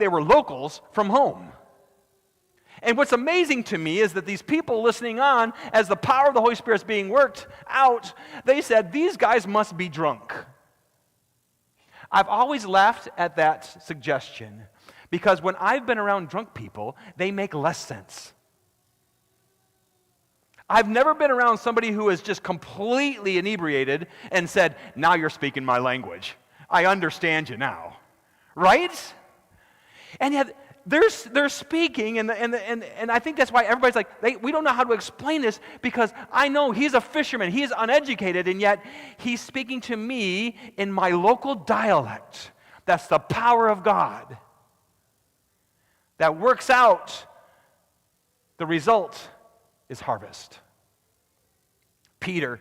They were locals from home. And what's amazing to me is that these people listening on, as the power of the Holy Spirit is being worked out, they said, these guys must be drunk. I've always laughed at that suggestion because when I've been around drunk people, they make less sense. I've never been around somebody who is just completely inebriated and said, now you're speaking my language. I understand you now. Right? And yet, they're speaking, and I think that's why everybody's like, we don't know how to explain this because I know he's a fisherman, he's uneducated, and yet he's speaking to me in my local dialect. That's the power of God that works out. The result is harvest. Peter,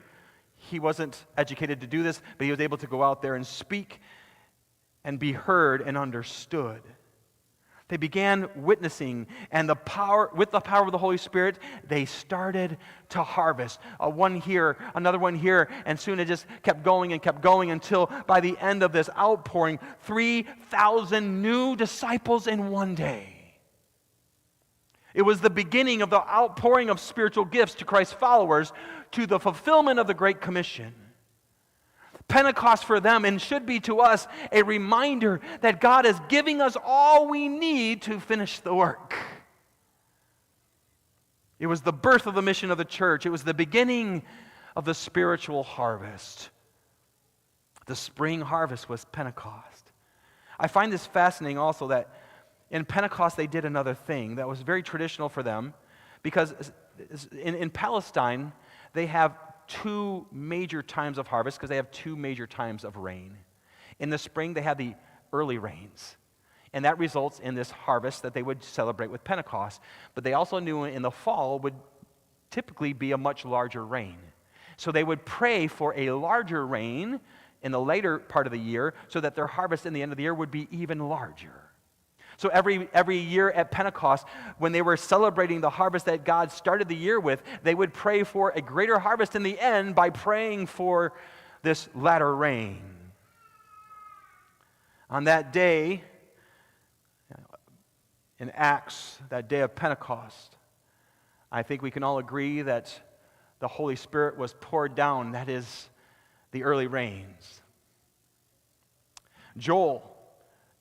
he wasn't educated to do this, but he was able to go out there and speak and be heard and understood. They began witnessing, and with the power of the Holy Spirit, they started to harvest. One here, another one here, and soon it just kept going until by the end of this outpouring, 3,000 new disciples in one day. It was the beginning of the outpouring of spiritual gifts to Christ's followers to the fulfillment of the Great Commission. Pentecost for them, and should be to us, a reminder that God is giving us all we need to finish the work. It was the birth of the mission of the church. It was the beginning of the spiritual harvest. The spring harvest was Pentecost. I find this fascinating also that in Pentecost they did another thing that was very traditional for them, because in Palestine they have two major times of harvest because they have two major times of rain. In the spring, they have the early rains, and that results in this harvest that they would celebrate with Pentecost. But they also knew in the fall would typically be a much larger rain. So they would pray for a larger rain in the later part of the year so that their harvest in the end of the year would be even larger. So every year at Pentecost, when they were celebrating the harvest that God started the year with, they would pray for a greater harvest in the end by praying for this latter rain. On that day, in Acts, that day of Pentecost, I think we can all agree that the Holy Spirit was poured down. That is the early rains. Joel,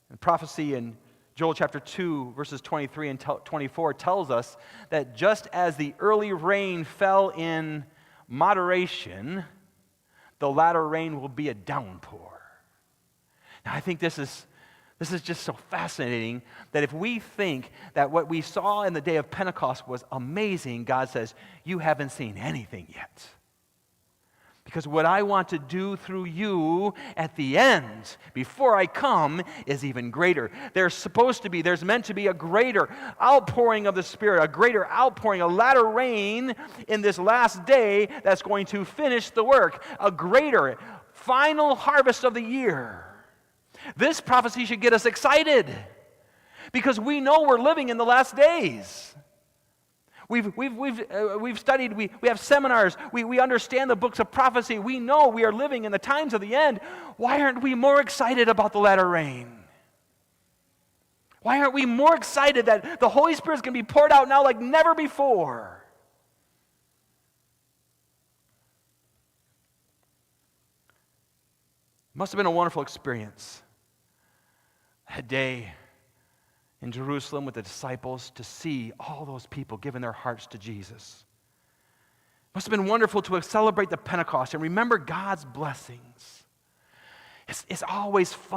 in prophecy in Joel chapter 2, verses 23 and 24 tells us that just as the early rain fell in moderation, the latter rain will be a downpour. Now, I think this is just so fascinating that if we think that what we saw in the day of Pentecost was amazing, God says, you haven't seen anything yet. Because what I want to do through you at the end, before I come, is even greater. There's meant to be a greater outpouring of the Spirit, a greater outpouring, a latter rain in this last day that's going to finish the work, a greater final harvest of the year. This prophecy should get us excited because we know we're living in the last days. We've studied, we have seminars, we understand the books of prophecy, we know we are living in the times of the end. Why aren't we more excited about the latter rain? Why aren't we more excited that the Holy Spirit is going to be poured out now like never before? It must have been a wonderful experience. That day in Jerusalem with the disciples to see all those people giving their hearts to Jesus. It must have been wonderful to celebrate the Pentecost and remember God's blessings. It's always fun